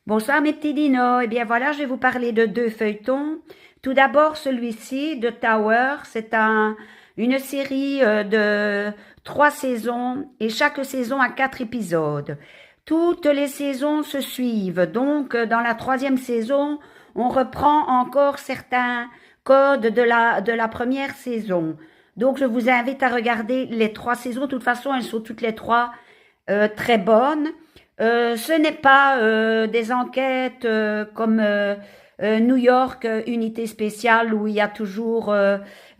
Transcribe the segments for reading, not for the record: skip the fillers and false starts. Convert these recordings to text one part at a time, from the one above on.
Bonsoir mes petits dinos. Eh bien voilà, je vais vous parler de deux feuilletons. Tout d'abord celui-ci de Tower. C'est une série de 3 saisons et chaque saison a 4 épisodes. Toutes les saisons se suivent. Donc dans la 3e saison, on reprend encore certains codes de la première saison. Donc je vous invite à regarder les 3 saisons. De toute façon, elles sont toutes les trois très bonnes. Ce n'est pas des enquêtes comme New York, unité spéciale, où il y a toujours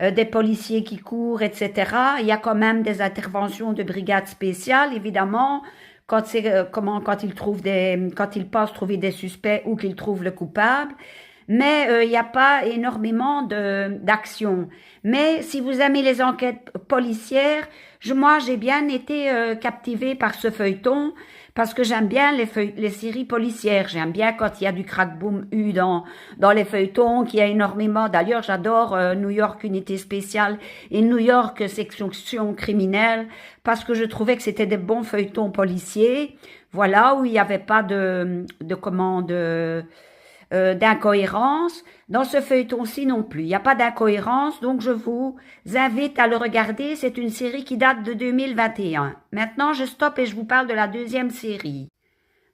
des policiers qui courent, etc. Il y a quand même des interventions de brigades spéciales, évidemment, quand c'est quand ils pensent trouver des suspects ou qu'ils trouvent le coupable. Mais il n'y a pas énormément d'action. Mais si vous aimez les enquêtes policières, moi j'ai bien été captivée par ce feuilleton parce que j'aime bien les séries policières. J'aime bien quand il y a du crack-boom dans les feuilletons, qu'il y a énormément. D'ailleurs, j'adore New York Unité Spéciale et New York Section Criminelle parce que je trouvais que c'était des bons feuilletons policiers. Voilà, où il n'y avait pas d'incohérence. Dans ce feuilleton-ci non plus, il n'y a pas d'incohérence, donc je vous invite à le regarder. C'est une série qui date de 2021. Maintenant, je stoppe et je vous parle de la 2e série.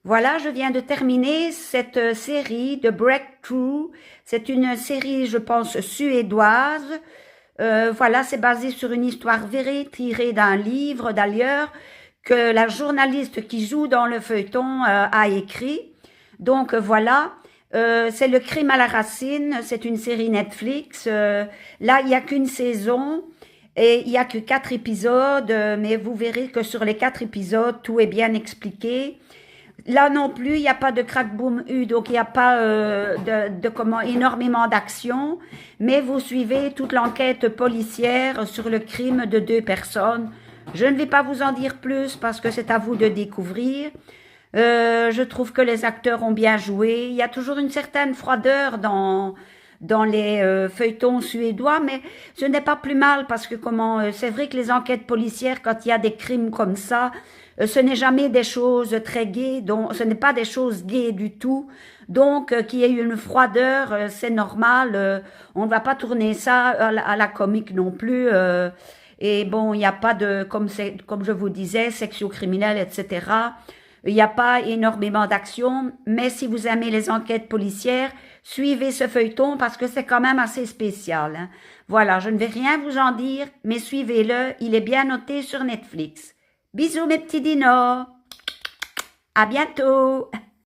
Voilà, je viens de terminer cette série de Breakthrough. C'est une série, je pense, suédoise. Voilà, c'est basé sur une histoire vraie tirée d'un livre, d'ailleurs, que la journaliste qui joue dans le feuilleton a écrit. Donc voilà. C'est le crime à la racine, c'est une série Netflix. Là, il n'y a qu'une saison et il n'y a que 4 épisodes, mais vous verrez que sur les 4 épisodes, tout est bien expliqué. Là non plus, il n'y a pas de crack boom donc il n'y a pas énormément d'action, mais vous suivez toute l'enquête policière sur le crime de 2 personnes. Je ne vais pas vous en dire plus parce que c'est à vous de découvrir. Je trouve que les acteurs ont bien joué. Il y a toujours une certaine froideur dans les feuilletons suédois, mais ce n'est pas plus mal parce que c'est vrai que les enquêtes policières, quand il y a des crimes comme ça, ce n'est jamais des choses très gaies, donc ce n'est pas des choses gaies du tout. Donc qu'il y ait une froideur, c'est normal. On ne va pas tourner ça à la comique non plus. Et bon, il n'y a pas comme je vous disais, section criminelle, etc. Il n'y a pas énormément d'action, mais si vous aimez les enquêtes policières, suivez ce feuilleton parce que c'est quand même assez spécial. Hein. Voilà, je ne vais rien vous en dire, mais suivez-le, il est bien noté sur Netflix. Bisous mes petits dinos, à bientôt.